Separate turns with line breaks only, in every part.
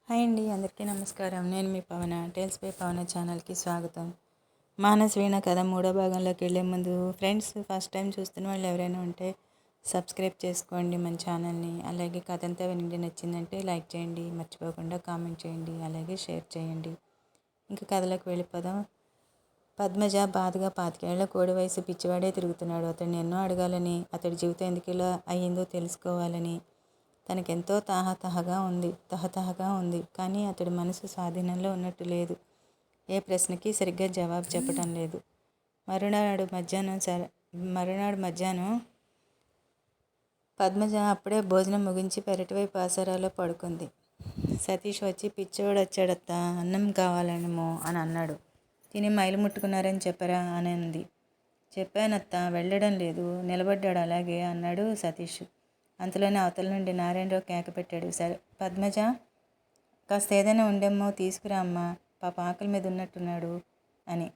Hi అండి, అందరికీ నమస్కారం. నేను మీ పవన. టేల్స్ బై పవన ఛానల్కి స్వాగతం. మానస్ వీణ కథ 3వ భాగంలోకి వెళ్ళే ముందు ఫ్రెండ్స్, ఫస్ట్ టైం చూస్తున్న వాళ్ళు ఎవరైనా ఉంటే సబ్స్క్రైబ్ చేసుకోండి మన ఛానల్ని. అలాగే కథ అంతా వినండి, నచ్చిందంటే లైక్ చేయండి, మర్చిపోకుండా కామెంట్ చేయండి, అలాగే షేర్ చేయండి. ఇంకా కథలోకి వెళ్ళిపోదాం. పద్మజ బాధగా 25 ఏళ్ల కోడి వయసు పిచ్చివాడే తిరుగుతున్నాడు. అతన్ని ఎన్నో అడగాలని, అతడి జీవితం ఎందుకు ఇలా అయ్యిందో తెలుసుకోవాలని తనకెంతో తహతహగా ఉంది. కానీ అతడి మనసు స్వాధీనంలో ఉన్నట్టు లేదు. ఏ ప్రశ్నకి సరిగ్గా జవాబు చెప్పటం లేదు. మరునాడు మధ్యాహ్నం పద్మజ అప్పుడే భోజనం ముగించి పెరటివైపు ఆసరాలో పడుకుంది. సతీష్ వచ్చి, పిచ్చోడు వచ్చాడత్తా, అన్నం కావాలనేమో అని అన్నాడు. తిని మైలు ముట్టుకున్నారని చెప్పరా అని అంది. చెప్పానత్తా, వెళ్ళడం లేదు, నిలబడ్డాడు అలాగే అన్నాడు సతీష్. అంతలోనే అవతల నుండి నారాయణరావు కేక పెట్టాడు. సరే పద్మజ, కాస్త ఏదైనా ఉండేమో తీసుకురా అమ్మా, పాప ఆకలి మీద ఉన్నట్టున్నాడు అని.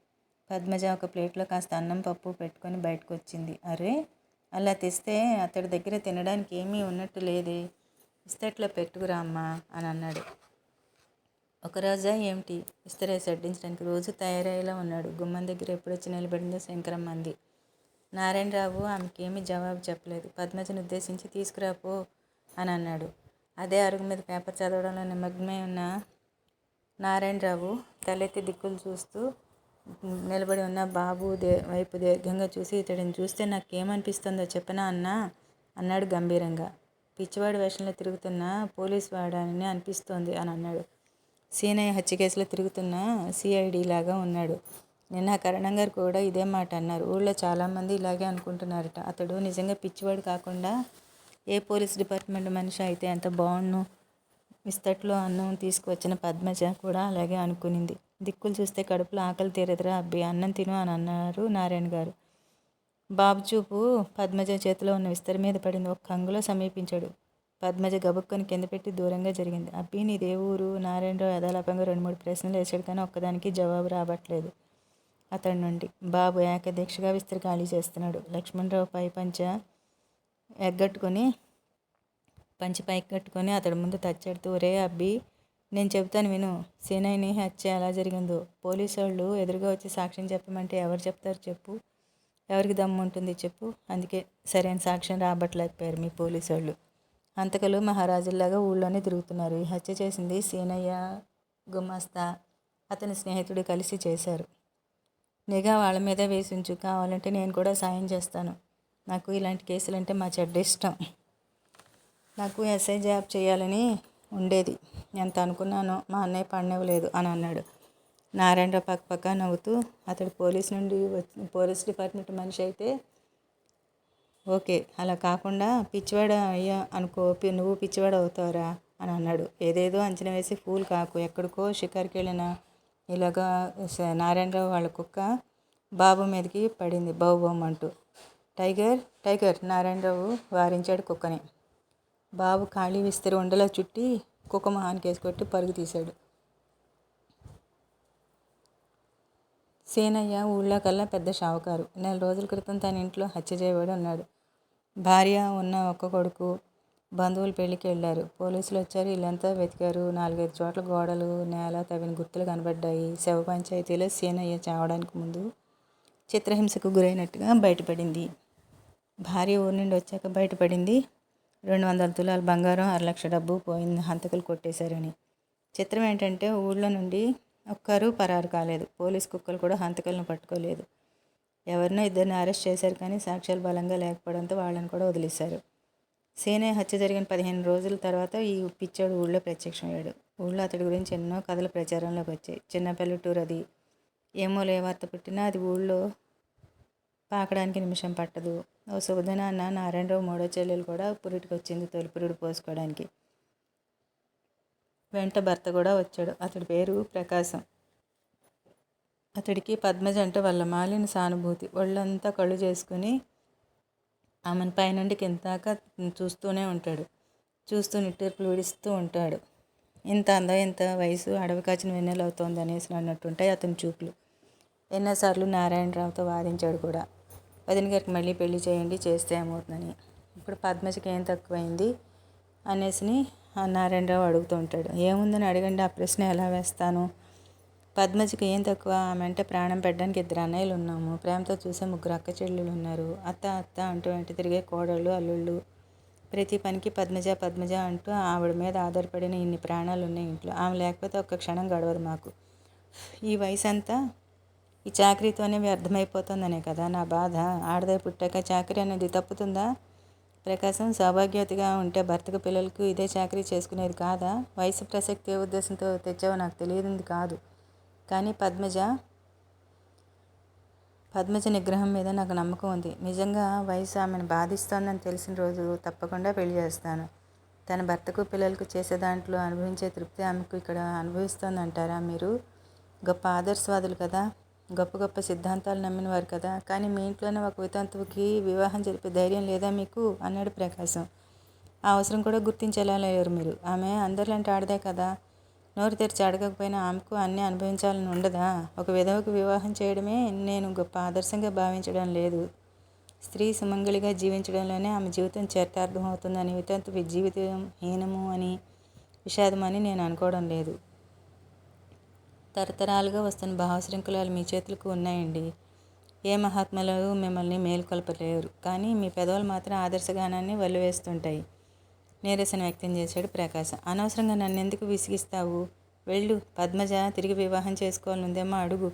పద్మజ ఒక ప్లేట్లో కాస్త అన్నం పప్పు పెట్టుకొని బయటకు వచ్చింది. అరే, అలా తెస్తే అతడి దగ్గర తినడానికి ఏమీ ఉన్నట్టు లేదే, ఇస్తట్లో పెట్టుకురా అమ్మా అని అన్నాడు. ఒకరోజా ఏమిటి ఇస్తరేసి వడ్డించడానికి? రోజు తయారయ్యేలా ఉన్నాడు. గుమ్మం దగ్గర ఎప్పుడొచ్చి నిలబడిందో శంకరమ్మ అంది. నారాయణరావు ఆమెకేమీ జవాబు చెప్పలేదు. పద్మజను ఉద్దేశించి తీసుకురాపో అని అన్నాడు. అదే అరుగు మీద పేపర్ చదవడంలో నిమగ్నమై ఉన్న నారాయణరావు తలెత్తి దిక్కులు చూస్తూ నిలబడి ఉన్న బాబు వైపు దీర్ఘంగా చూసి, ఇతడిని చూస్తే నాకేమనిపిస్తుందో చెప్పనా అన్నా అన్నాడు గంభీరంగా. పిచ్చివాడి వేషంలో తిరుగుతున్న పోలీసు వాడని అనిపిస్తోంది అని అన్నాడు. సీనయ్య హత్య కేసులో తిరుగుతున్న సిఐడి లాగా ఉన్నాడు. నిన్న కరణం గారు కూడా ఇదే మాట అన్నారు. ఊళ్ళో చాలామంది ఇలాగే అనుకుంటున్నారట. అతడు నిజంగా పిచ్చివాడు కాకుండా ఏ పోలీస్ డిపార్ట్మెంట్ మనిషి అయితే ఎంత బాగుండు. విస్తట్లో అన్నం తీసుకువచ్చిన పద్మజ కూడా అలాగే అనుకునింది. దిక్కులు చూస్తే కడుపులో ఆకలి తీరదురా అబ్బి, అన్నం తిను అని అన్నారు నారాయణ గారు. బాబు చూపు పద్మజ చేతిలో ఉన్న విస్తరి మీద పడింది. ఒక్క అంగులో సమీపించాడు. పద్మజ గబుక్కని కింద పెట్టి దూరంగా జరిగింది. అబ్బి, నీదే ఊరు? నారాయణరావు యథాలాపంగా 2-3 ప్రశ్నలు వేశాడు, కానీ ఒక్కదానికి జవాబు రావట్లేదు అతడి నుండి. బాబు ఏకదీక్షగా విస్తరి ఖాళీ చేస్తున్నాడు. లక్ష్మణరావు పంచి పైకి కట్టుకొని అతడి ముందు తచ్చాడుతూ, ఒరే అబ్బి, నేను చెబుతాను విను. సీనయ్యని హత్య ఎలా జరిగిందో పోలీసు వాళ్ళు ఎదురుగా వచ్చి సాక్ష్యం చెప్పమంటే ఎవరు చెప్తారు చెప్పు? ఎవరికి దమ్ము ఉంటుంది చెప్పు? అందుకే సరైన సాక్ష్యం రాబట్టలేకపోయారు మీ పోలీసు వాళ్ళు. హంతకులు మహారాజుల్లాగా ఊళ్ళోనే తిరుగుతున్నారు. ఈ హత్య చేసింది సీనయ్య, గుమాస్తా, అతని స్నేహితుడు కలిసి చేశారు. నిఘా వాళ్ళ మీద వేసి ఉంచు. కావాలంటే నేను కూడా సాయం చేస్తాను. నాకు ఇలాంటి కేసులంటే మా చెడ్డ ఇష్టం. నాకు ఎస్ఐ జాబ్ చేయాలని ఉండేది. ఎంత అనుకున్నానో మా అన్నయ్య పడనివ్వలేదు అని అన్నాడు. నారాయణరావు పక్క నవ్వుతూ, అతడు పోలీస్ డిపార్ట్మెంట్ మనిషి అయితే ఓకే, అలా కాకుండా పిచ్చివాడు అయ్యా అనుకో, నువ్వు పిచ్చివాడు అవుతావురా అని అన్నాడు. ఏదేదో అంచనా వేసి ఫూల్ కాకు. ఎక్కడికో షికారుకి వెళ్ళిన ఇలాగా నారాయణరావు వాళ్ళ కుక్క బాబు మీదకి పడింది బౌబౌమంటూ. టైగర్ నారాయణరావు వారించాడు కుక్కని. బాబు ఖాళీ విస్తరి ఉండలా చుట్టి కుక్క మొహానికి కేసు కొట్టి పరుగు తీశాడు. సీనయ్య ఊళ్ళో కల్లా పెద్ద షావుకారు. 4 రోజుల క్రితం తన ఇంట్లో హత్య చేయబడి ఉన్నాడు. భార్య, ఉన్న ఒక్క కొడుకు బంధువులు పెళ్లికి వెళ్ళారు. పోలీసులు వచ్చారు. ఇల్లంతా వెతికారు. 4-5 చోట్ల గోడలు, నేల తవ్విన గుర్తులు కనబడ్డాయి. శవ పంచాయతీలో సీనయ్య చావడానికి ముందు చిత్రహింసకు గురైనట్టుగా బయటపడింది. భార్య ఊరి నుండి వచ్చాక బయటపడింది. 200 తులాల బంగారం, 1.5 లక్ష డబ్బు పోయింది హంతకులు కొట్టేశారని. చిత్రం ఏంటంటే ఊళ్ళో నుండి ఒక్కరూ పరారు కాలేదు. పోలీసు కుక్కలు కూడా హంతకులను పట్టుకోలేదు. ఎవరినో 2 అరెస్ట్ చేశారు, కానీ సాక్ష్యాలు బలంగా లేకపోవడంతో వాళ్ళని కూడా వదిలేశారు. సీనయ్య హత్య జరిగిన 15 రోజుల తర్వాత ఈ పిచ్చోడు ఊళ్ళో ప్రత్యక్షమయ్యాడు. ఊళ్ళో అతడి గురించి ఎన్నో కథలు ప్రచారంలోకి వచ్చాయి. చిన్న పల్లెటూరు అది. ఏమోలే వార్త పుట్టినా అది ఊళ్ళో పాకడానికి నిమిషం పట్టదు. ఓ శుభదినాన్న నారాయణరావు 3వ చెల్లెలు కూడా పురిటికి వచ్చింది, తొలి పురుడు పోసుకోవడానికి. వెంట భర్త కూడా వచ్చాడు. అతడి పేరు ప్రకాశం. అతడికి పద్మజ అంటే వల్ల మాలిన సానుభూతి. ఒళ్ళంతా కళ్ళు చేసుకుని ఆమెను పైనుండి కింద దాకా చూస్తూనే ఉంటాడు. చూస్తూ నిట్టూర్పులు విడుస్తూ ఉంటాడు. ఇంత అందం, ఇంత వయసు అడవి కాచిన వెన్నెల అవుతోంది అనేసి అన్నట్టుంటాయి అతని చూపులు. ఎన్నోసార్లు నారాయణరావుతో వాదించాడు కూడా, వదిన గారికి మళ్ళీ పెళ్లి చేయండి, చేస్తే ఏమవుతుందని. ఇప్పుడు పద్మజకి ఏం తక్కువైంది అనేసి నారాయణరావు అడుగుతూ ఉంటాడు. ఏముందని అడగండి, ఆ ప్రశ్న ఎలా వేస్తాను? పద్మజకి ఏం తక్కువ? ఆమె అంటే ప్రాణం పెట్టడానికి 2 అన్నయ్యలు ఉన్నాము. ప్రేమతో చూసే 3 అక్క చెల్లెళ్ళు ఉన్నారు. అత్త అత్త అంటూ వెంట తిరిగే కోడళ్ళు, అల్లుళ్ళు. ప్రతి పనికి పద్మజ పద్మజ అంటూ ఆవిడ మీద ఆధారపడిన ఇన్ని ప్రాణాలు ఉన్నాయి ఇంట్లో. ఆమె లేకపోతే ఒక్క క్షణం గడవదు మాకు. ఈ వయసంతా ఈ చాకరీతోనే వ్యర్థమైపోతుందనే కదా నా బాధ. ఆడదే పుట్టాక చాకరీ అనేది తప్పుతుందా? ప్రకాశం సౌభాగ్యవతిగా ఉంటే భర్తకు పిల్లలకు ఇదే చాకరీ చేసుకునేది కాదా? వయసు ప్రసక్తి ఏ ఉద్దేశంతో తెచ్చావో నాకు తెలియదు కాదు. కానీ పద్మజ నిగ్రహం మీద నాకు నమ్మకం ఉంది. నిజంగా వయసు ఆమెను బాధిస్తోందని తెలిసిన రోజు తప్పకుండా పెళ్లి చేస్తాను. తన భర్తకు పిల్లలకు చేసే దాంట్లో అనుభవించే తృప్తి ఆమెకు ఇక్కడ అనుభవిస్తోందంటారా మీరు? గొప్ప ఆదర్శవాదులు కదా, గొప్ప గొప్ప సిద్ధాంతాలు నమ్మినవారు కదా. కానీ మీ ఇంట్లోనే ఒక వితంతువుకి వివాహం జరిపే ధైర్యం లేదా మీకు? అన్నాడు ప్రకాశం. ఆ అవసరం కూడా గుర్తించేలా లేరు మీరు. ఆమె అందరిలాంటి ఆడదే కదా. నోరు తెరిచి అడగకపోయినా ఆమెకు అన్నీ అనుభవించాలని ఉండదా? ఒక విధవకు వివాహం చేయడమే నేను గొప్ప ఆదర్శంగా భావించడం లేదు. స్త్రీ సుమంగళిగా జీవించడంలోనే ఆమె జీవితం చరితార్థం అవుతుందని, వితంతు జీవితం హీనము అని, విషాదమని నేను అనుకోవడం లేదు. తరతరాలుగా వస్తున్న భావశృంఖలాలు మీ చేతులకు ఉన్నాయండి. ఏ మహాత్ములు మిమ్మల్ని మేలుకొల్పలేరు. కానీ మీ పెదవులు మాత్రం ఆదర్శగానాన్ని వల్లివేస్తుంటాయి. నీరసన వ్యక్తం చేశాడు ప్రకాశం. అనవసరంగా నన్నెందుకు విసిగిస్తావు? వెళ్ళు. పద్మజ తిరిగి వివాహం చేసుకోవాలనుందేమో అడుగు.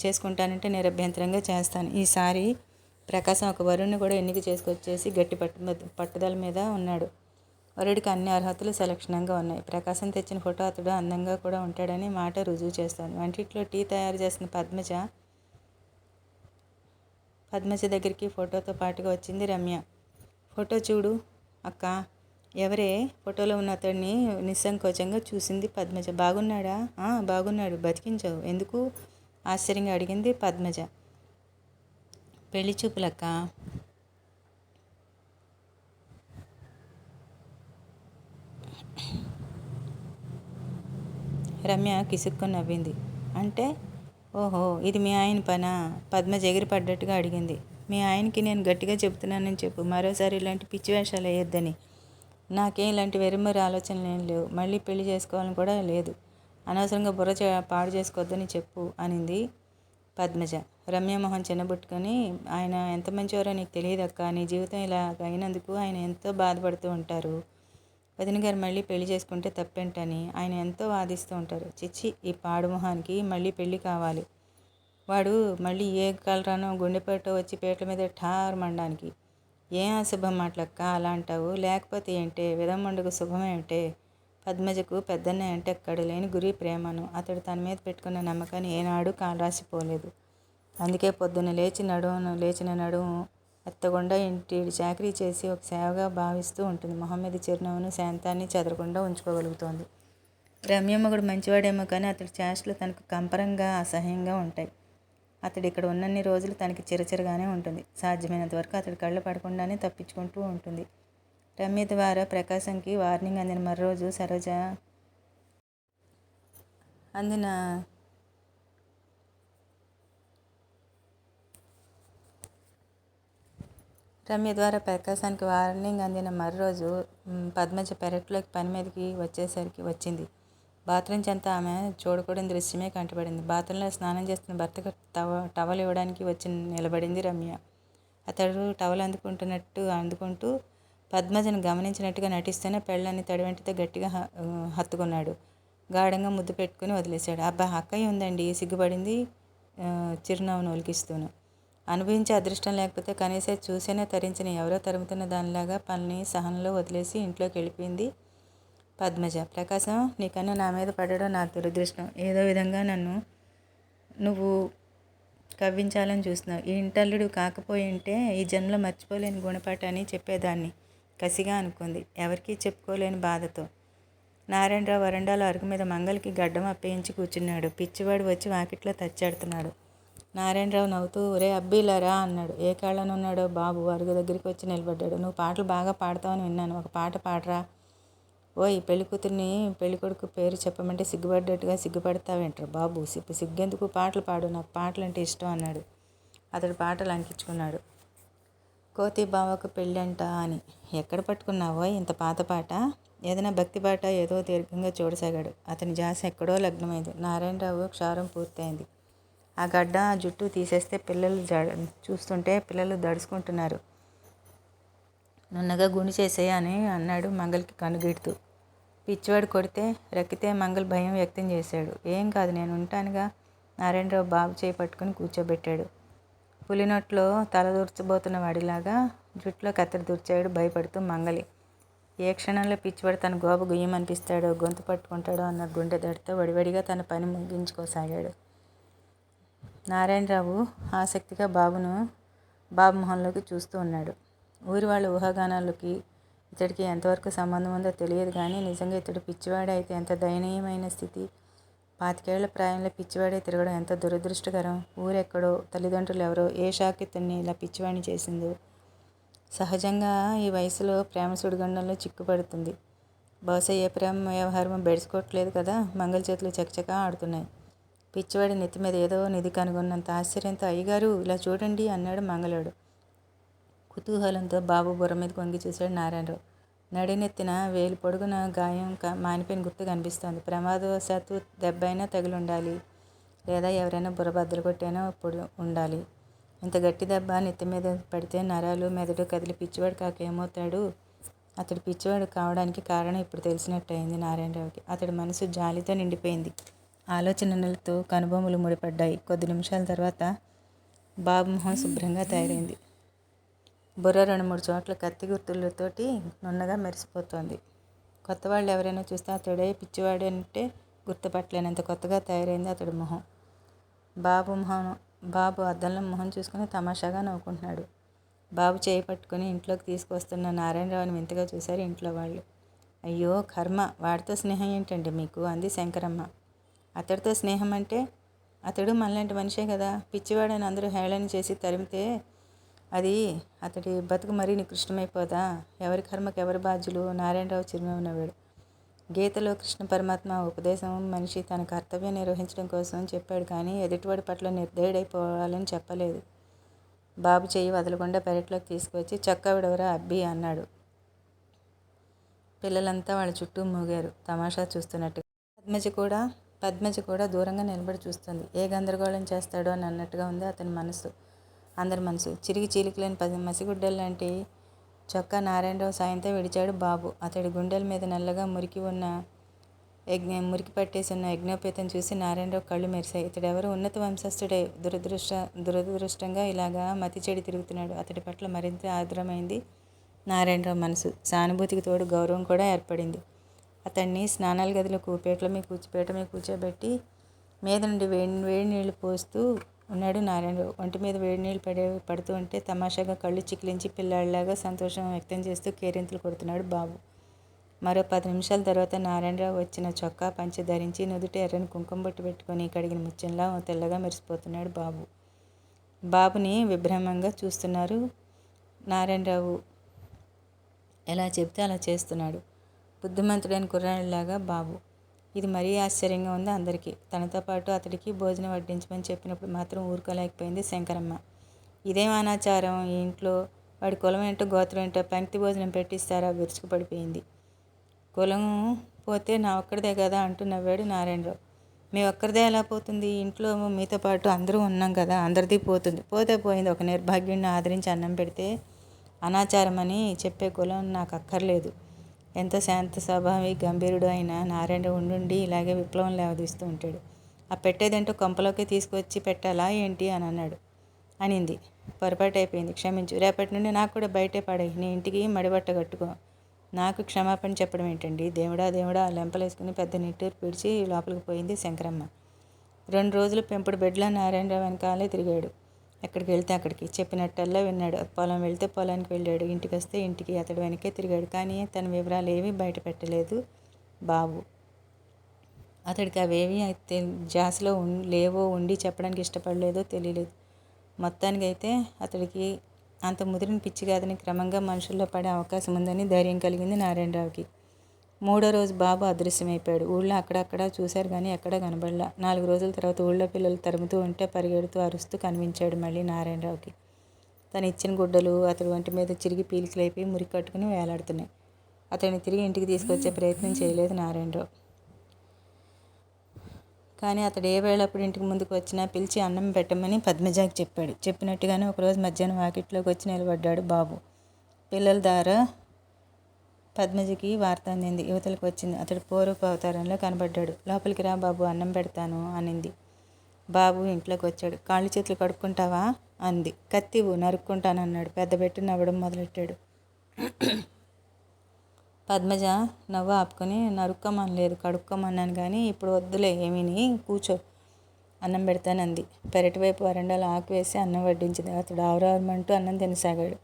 చేసుకుంటానంటే నిరభ్యంతరంగా చేస్తాను. ఈసారి ప్రకాశం ఒక వరుణ్ణి కూడా ఎన్నిక చేసుకొచ్చేసి గట్టి పట్టుదల మీద ఉన్నాడు. వరుడికి అన్ని అర్హతలు సలక్షణంగా ఉన్నాయి. ప్రకాశం తెచ్చిన ఫోటో అతడు అందంగా కూడా ఉంటాడని మాట రుజువు చేస్తాను. వంటింట్లో టీ తయారు చేస్తున్న పద్మజ దగ్గరికి ఫోటోతో పాటుగా వచ్చింది రమ్య. ఫోటో చూడు అక్క. ఎవరే? ఫోటోలో ఉన్న అతడిని నిస్సంకోచంగా చూసింది పద్మజ. బాగున్నాడా? బాగున్నాడు. బతికించావు ఎందుకు? ఆశ్చర్యంగా అడిగింది పద్మజ. పెళ్లి చూపులక్క. రమ్య కిసుక్కుని నవ్వింది. అంటే? ఓహో, ఇది మీ ఆయన పనా? పద్మజ ఎగిరిపడ్డట్టుగా అడిగింది. మీ ఆయనకి నేను గట్టిగా చెబుతున్నానని చెప్పు. మరోసారి ఇలాంటి పిచ్చి వేషాలు వేయొద్దని. నాకేం ఇలాంటి వెర్రిమరి ఆలోచనలు ఏం లేవు. మళ్ళీ పెళ్లి చేసుకోవాలని కూడా లేదు. అనవసరంగా పాడు చేసుకోవద్దని చెప్పు అనింది పద్మజ. రమ్య మొహం చిన్నబుట్టుకొని, ఆయన ఎంత మంచివారో నీకు తెలియదక్క. నీ జీవితం ఇలా అయినందుకు ఆయన ఎంతో బాధపడుతూ ఉంటారు. వదిన గారు మళ్ళీ పెళ్లి చేసుకుంటే తప్పేంటని ఆయన ఎంతో వాదిస్తూ ఉంటారు. చిచ్చి, ఈ పాడు మొహానికి మళ్ళీ పెళ్లి కావాలి. వాడు మళ్ళీ ఏ కలరానో గుండెపోటో వచ్చి పీటల మీద ఠార్ మండానికి. ఏం అశుభం మాటలక్క అలా అంటావు? లేకపోతే ఏంటే? విధమ్మండుకు శుభమేమిటే? పద్మజకు పెద్దన్నయ్య అంటే ఎక్కడ లేని గురి ప్రేమను. అతడు తన మీద పెట్టుకున్న నమ్మకాన్ని ఏనాడు కాలరాసిపోలేదు. అందుకే పొద్దున్న లేచిన నడుము ఎత్తకుండా ఇంటి చాకరీ చేసి ఒక సేవగా భావిస్తూ ఉంటుంది. మొహం మీద చిరునవ్వును శాంతాన్ని చెదరకుండా ఉంచుకోగలుగుతోంది. రమ్యమ్మగుడు మంచివాడేమో కానీ అతడి చేష్టలు తనకు కంపరంగా అసహ్యంగా ఉంటాయి. అతడు ఇక్కడ ఉన్నన్ని రోజులు తనకి చిరచిరగానే ఉంటుంది. సాధ్యమైనంత వరకు అతడి కళ్ళు పడకుండానే తప్పించుకుంటూ ఉంటుంది. రమ్య ద్వారా ప్రకాశంకి వార్నింగ్ అందిన మరోజు పద్మజ పెరట్లోకి పని మీదకి వచ్చింది. బాత్రూమ్ చెంత ఆమె చూడకూడని దృశ్యమే కంటపడింది. బాత్రూంలో స్నానం చేస్తున్న భర్తకు టవల్ ఇవ్వడానికి వచ్చి నిలబడింది రమ్య. అతడు టవల్ అందుకుంటూ పద్మజను గమనించినట్టుగా నటిస్తూనే పెళ్ళాన్ని తడివెంటితో గట్టిగా హత్తుకున్నాడు. గాఢంగా ముద్దు పెట్టుకుని వదిలేశాడు. అబ్బా, అక్కయ్య ఉందండి సిగ్గుపడింది చిరునవ్వును ఒలికిస్తూను. అనుభవించే అదృష్టం లేకపోతే కనీసం చూసేనే తరించిన ఎవరో తరుముతున్న దానిలాగా పనిని సహనంలో వదిలేసి ఇంట్లోకి వెళ్ళిపోయింది పద్మజ. ప్రకాశం, నీకన్నా నా మీద పడడం నా దురదృష్టం. ఏదో విధంగా నువ్వు కవ్వించాలని చూస్తున్నావు. ఈ ఇంటల్లుడు కాకపోయింటే ఈ జన్మలో మర్చిపోలేని గుణపాఠాన్ని చెప్పేదాన్ని కసిగా అనుకుంది, ఎవరికీ చెప్పుకోలేని బాధతో. నారాయణరావు వరండాలో అరుగు మీద మంగళకి గడ్డం అప్పయించి కూర్చున్నాడు. పిచ్చివాడు వచ్చి వాకిట్లో తచ్చాడుతున్నాడు. నారాయణరావు నవ్వుతూ, ఒరే అబ్బీలా రా అన్నాడు. ఏ కాళ్ళనున్నాడో బాబు అరుగు దగ్గరికి వచ్చి నిలబడ్డాడు. నువ్వు పాటలు బాగా పాడతావని విన్నాను, ఒక పాట పాడరా. ఓయ్, పెళ్ళికూతుర్ని పెళ్ళికొడుకు పేరు చెప్పమంటే సిగ్గుపడ్డట్టుగా సిగ్గుపడతావేంట్రా బాబు. సిగ్గెందుకు, పాటలు పాడు, నాకు పాటలంటే ఇష్టం అన్నాడు. అతడు పాటలు అంకించుకున్నాడు. కోతి బావకు పెళ్ళంట అని. ఎక్కడ పట్టుకున్నావో ఇంత పాత పాట? ఏదైనా భక్తి పాట ఏదో దీర్ఘంగా చూడసాగాడు. అతని ధ్యాస ఎక్కడో లగ్నమైంది. నారాయణరావు క్షారం పూర్తయింది. ఆ గడ్డ ఆ జుట్టు తీసేస్తే చూస్తుంటే పిల్లలు దడుచుకుంటున్నారు. నున్నగా గుండు చేసేయి అని అన్నాడు మంగల్కి కనుగిడుతూ. పిచ్చివాడు కొడితే రక్కితే మంగల్ భయం వ్యక్తం చేశాడు. ఏం కాదు, నేను ఉంటానుగా. నారాయణరావు బాబు చేయి పట్టుకుని కూర్చోబెట్టాడు. పులినొట్లో తల దూర్చబోతున్న వాడిలాగా జుట్టులో కత్తెర దూర్చాడు భయపడుతూ మంగలి. ఏ క్షణంలో పిచ్చివాడు తన గోబ గుయ్యమనిపిస్తాడో, గొంతు పట్టుకుంటాడో అన్న గుండె దడితో వడివడిగా తన పని ముగించుకోసాగాడు. నారాయణరావు ఆసక్తిగా బాబు మొహంలోకి చూస్తూ ఉన్నాడు. ఊరి వాళ్ళ ఊహాగానాలకి ఇతడికి ఎంతవరకు సంబంధం ఉందో తెలియదు కానీ నిజంగా ఇతడు పిచ్చివాడే అయితే ఎంత దయనీయమైన స్థితి. 25 ఏళ్ల ప్రాయంలో పిచ్చివాడే తిరగడం ఎంత దురదృష్టకరం. ఊరెక్కడో, తల్లిదండ్రులు ఎవరో ఏ షాక్ ఇతన్ని ఇలా పిచ్చివాడిని చేసిందో. సహజంగా ఈ వయసులో ప్రేమ సుడిగుండంలో చిక్కుపడుతుంది. బహుశా ఏ ప్రేమ వ్యవహారం బెడుచుకోవట్లేదు కదా. మంగళ చేతులు చకచకా ఆడుతున్నాయి. పిచ్చివాడి నెత్తి మీద ఏదో నిధి కనుగొన్నంత ఆశ్చర్యంతో, అయ్యగారు ఇలా చూడండి అన్నాడు మంగళుడు. కుతూహలంతో బాబు బుర్ర మీద కొంగి చూశాడు నారాయణరావు. నడినెత్తిన వేలు పొడుగున గాయం మానిపోయిన గుర్తు కనిపిస్తోంది. ప్రమాదవశాత్తు దెబ్బ అయినా తగిలి ఉండాలి, లేదా ఎవరైనా బుర్ర బద్దలు కొట్టైనా పొడి ఉండాలి. ఇంత గట్టి దెబ్బ నెత్తి మీద పడితే నరాలు మెదడు కదిలి పిచ్చివాడు కాక ఏమవుతాడు? అతడు పిచ్చివాడు కావడానికి కారణం ఇప్పుడు తెలిసినట్టయింది నారాయణరావుకి. అతడి మనసు జాలితో నిండిపోయింది. ఆలోచనలతో కనుబొమ్మలు ముడిపడ్డాయి. కొద్ది నిమిషాల తర్వాత బాబు మొహం శుభ్రంగా తయారైంది. బుర్ర 2-3 చోట్ల కత్తి గుర్తులతోటి నున్నగా మెరిసిపోతోంది. కొత్త వాళ్ళు ఎవరైనా చూస్తే అతడే పిచ్చివాడంటే గుర్తుపట్టలేనంత కొత్తగా తయారైంది అతడి మొహం. బాబు అద్దంలో మొహం చూసుకుని తమాషాగా నవ్వుకుంటున్నాడు. బాబు చేయి పట్టుకుని ఇంట్లోకి తీసుకొస్తున్న నారాయణరావుని వింతగా చూశారు ఇంట్లో వాళ్ళు. అయ్యో కర్మ, వాడితో స్నేహం ఏంటండి మీకు అంది శంకరమ్మ. అతడితో స్నేహం అంటే? అతడు మనలాంటి మనిషే కదా. పిచ్చివాడని అందరూ హేళన చేసి తరిమితే అది అతడి బతుకు మరీ నికృష్టమైపోదా? ఎవరి కర్మకు ఎవరి బాధ్యులు? నారాయణరావు చిరునవ్వు నవ్వాడు. గీతలో కృష్ణ పరమాత్మ ఉపదేశం మనిషి తన కర్తవ్యం నిర్వహించడం కోసం చెప్పాడు కానీ ఎదుటివాడి పట్ల నిర్దయుడైపోవాలని చెప్పలేదు. బాబు చెయ్యి వదలకుండా పెరట్లోకి తీసుకువచ్చి, చొక్కా విడవరా అబ్బి అన్నాడు. పిల్లలంతా వాళ్ళ చుట్టూ మూగారు తమాషా చూస్తున్నట్టుగా. పద్మజ కూడా దూరంగా నిలబడి చూస్తుంది. ఏ గందరగోళం చేస్తాడో అని అన్నట్టుగా ఉంది అతని మనసు, అందరి మనసు. చిరిగి చీలికలేని 10 మసిగుడ్డల్లాంటి చొక్కా నారాయణరావు సాయంతో విడిచాడు బాబు. అతడి గుండెల మీద నల్లగా మురికి పట్టేసి ఉన్న యజ్ఞోపేతం చూసి నారాయణరావు కళ్ళు మెరిశాయి. ఇతడెవరో ఉన్నత వంశస్థుడే దురదృష్టంగా ఇలాగా మతి చెడి తిరుగుతున్నాడు. అతడి పట్ల మరింత ఆర్ద్రమైంది నారాయణరావు మనసు. సానుభూతికి తోడు గౌరవం కూడా ఏర్పడింది. అతన్ని స్నానాల గదిలో పీట మీద కూర్చోబెట్టి మీద నుండి వేడి నీళ్లు పోస్తూ ఉన్నాడు నారాయణరావు. ఒంటి మీద వేడి నీళ్లు పడుతూ ఉంటే తమాషాగా కళ్ళు చికిలించి పిల్లాడిలాగా సంతోషం వ్యక్తం చేస్తూ కేరింతలు కొడుతున్నాడు బాబు. మరో 10 నిమిషాల తర్వాత నారాయణరావు వచ్చిన చొక్కా పంచె ధరించి నుదుట ఎర్రని కుంకుమ బొట్టు పెట్టుకుని కడిగిన ముత్యంలా తెల్లగా మెరిసిపోతున్నాడు బాబు. బాబుని విభ్రమంగా చూస్తున్నారు నారాయణరావు. ఎలా చెబితే అలా చేస్తున్నాడు. బుద్ధిమంతుడైన కుర్రాడిలాగా బాబు. ఇది మరీ ఆశ్చర్యంగా ఉంది అందరికీ. తనతో పాటు అతడికి భోజనం వడ్డించమని చెప్పినప్పుడు మాత్రం ఊరుకోలేకపోయింది శంకరమ్మ. ఇదేం అనాచారం ఈ ఇంట్లో? వాడి కులం ఏంటో గోత్రం ఏంటో పంక్తి భోజనం పెట్టిస్తారా? విరుచుకుపడిపోయింది. కులం పోతే నా ఒక్కడిదే కదా అంటూ నవ్వాడు నారాయణరావు. మీ ఒక్కరిదే ఎలా పోతుంది? ఇంట్లో మీతో పాటు అందరూ ఉన్నాం కదా, అందరిది పోతుంది. పోతే పోయింది. ఒక నిర్భాగ్యుడిని ఆదరించి అన్నం పెడితే అనాచారం అని చెప్పే కులం నాకు అక్కర్లేదు. ఎంతో శాంత స్వభావి గంభీరుడు అయిన నారాయణరావు ఉండుండి ఇలాగే విప్లవం లేవదీస్తూ ఉంటాడు. ఆ పెట్టేదేంటో కొంపలోకి తీసుకొచ్చి పెట్టాలా ఏంటి అని అనింది. పొరపాటు అయిపోయింది, క్షమించు. రేపటి నుండి నాకు కూడా బయటే పడేయి. నీ ఇంటికి మడిబట్ట కట్టుకో. నాకు క్షమాపణ చెప్పడం ఏంటండి? దేవుడా లెంపలేసుకుని పెద్ద నిట్టూరు పిడిచి లోపలికి పోయింది శంకరమ్మ. 2 రోజులు పెంపుడు బెడ్లా నారాయణరావు వెనకాలే తిరిగాడు. ఎక్కడికి వెళ్తే అక్కడికి చెప్పినట్టల్లా విన్నాడు. పొలం వెళ్తే పొలానికి వెళ్ళాడు, ఇంటికి వస్తే ఇంటికి. అతడు వెనకే తిరిగాడు కానీ తన వివరాలు ఏమీ బయట పెట్టలేదు బాబు. అతడికి అవేమీ జాస్లో లేవో, ఉండి చెప్పడానికి ఇష్టపడలేదో తెలియలేదు. మొత్తానికైతే అతడికి అంత ముదిరిన పిచ్చి కాదని క్రమంగా మనుషుల్లో పడే అవకాశం ఉందని ధైర్యం కలిగింది నారాయణరావుకి. 3వ రోజు బాబు అదృశ్యమైపోయాడు. ఊళ్ళో అక్కడక్కడ చూశారు కానీ ఎక్కడా కనబడలా. 4 రోజుల తర్వాత ఊళ్ళో పిల్లలు తరుముతూ ఉంటే పరిగెడుతూ అరుస్తూ కనిపించాడు మళ్ళీ నారాయణరావుకి. తను ఇచ్చిన గుడ్డలు అతడి ఒంటి మీద చిరిగి పీలికలైపోయి మురికి కట్టుకుని వేలాడుతున్నాయి. అతన్ని తిరిగి ఇంటికి తీసుకొచ్చే ప్రయత్నం చేయలేదు నారాయణరావు. కానీ అతడు ఏ వేళప్పుడు ఇంటికి ముందుకు వచ్చినా పిలిచి అన్నం పెట్టమని పద్మజకి చెప్పాడు. చెప్పినట్టుగానే ఒకరోజు మధ్యాహ్నం వాకిట్లోకి వచ్చి నిలబడ్డాడు బాబు. పిల్లల ద్వారా పద్మజకి వార్త అందింది. యువతలకు వచ్చింది. అతడు పూర్వపు అవతారంలో కనబడ్డాడు. లోపలికి రా బాబు, అన్నం పెడతాను అనింది. బాబు ఇంట్లోకి వచ్చాడు. కాళ్ళు చేతులు కడుక్కుంటావా అంది. కత్తివు, నరుక్కుంటానన్నాడు. పెద్ద పెట్టి నవ్వడం మొదలెట్టాడు. పద్మజ నవ్వు ఆపుకొని, నరుక్కోమనలేదు, కడుక్కోమన్నాను కానీ ఇప్పుడు వద్దులే ఏమీని, కూర్చో, అన్నం పెడతానంది. పెరటి వైపు వరండాలో ఆకు వేసి అన్నం వడ్డించింది. అతడు ఆవురావమంటూ అన్నం తినసాగాడు.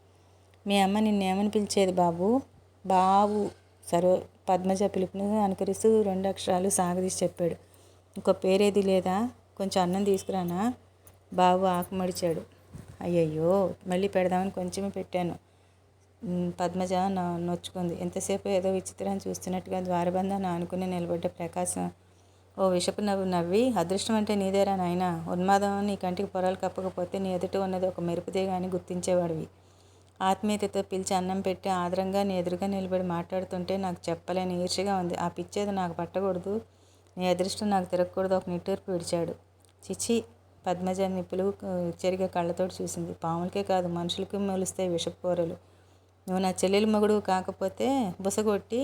మీ అమ్మ నిన్నేమని పిలిచేది బాబు? బాబు. పద్మజ పిలుపును అనుకరిస్తూ 2 అక్షరాలు సాగదీసి చెప్పాడు. ఇంకో పేరేది లేదా? కొంచెం అన్నం తీసుకురానా? బాబు ఆకు మడిచాడు. అయ్యయ్యో, మళ్ళీ పెడదామని కొంచెమే పెట్టాను. పద్మజ నొచ్చుకుంది. ఎంతసేపు ఏదో విచిత్రాన్ని చూస్తున్నట్టుగా ద్వారబంధాన్ని ఆనుకుని నిలబడ్డ ప్రకాశం ఓ విషపు నవ్వు నవ్వి, అదృష్టం అంటే నీదేరా నాయనా. ఉన్మాదం నీ కంటికి పొరలు కప్పకపోతే నీ ఎదుట ఉన్నది ఒక మెరుపుదే అని గుర్తించేవాడివి. ఆత్మీయతతో పిలిచి అన్నం పెట్టి ఆదరంగా నీ ఎదురుగా నిలబడి మాట్లాడుతుంటే నాకు చెప్పలేని ఈర్ష్యగా ఉంది. ఆ పిచ్చేది నాకు పట్టకూడదు, నీ అదృష్టం నాకు తిరగకూడదు. ఒక నిట్టూర్పు విడిచాడు. చిచి. పద్మజ నిప్పులు చెరిగే కళ్ళతోటి చూసింది. పాములకే కాదు, మనుషులకి మొలుస్తాయి విషపు కూరలు. నువ్వు నా చెల్లెలు మొగుడు కాకపోతే బుసగొట్టి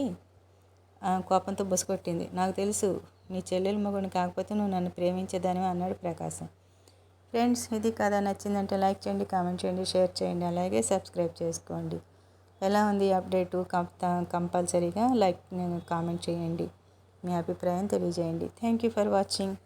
కోపంతో బుసగొట్టింది. నాకు తెలుసు, నీ చెల్లెలు మొగుడిని కాకపోతే నువ్వు నన్ను ప్రేమించేదానివి అన్నాడు ప్రకాశం. ఫ్రెండ్స్, ఇది కథ నచ్చిందంటే లైక్ చేయండి, కామెంట్ చేయండి, షేర్ చేయండి, అలాగే సబ్స్క్రైబ్ చేసుకోండి. ఎలా ఉంది అప్డేటు? కంపల్సరీగా కామెంట్ చేయండి, మీ అభిప్రాయం తెలియజేయండి. Thank you for watching.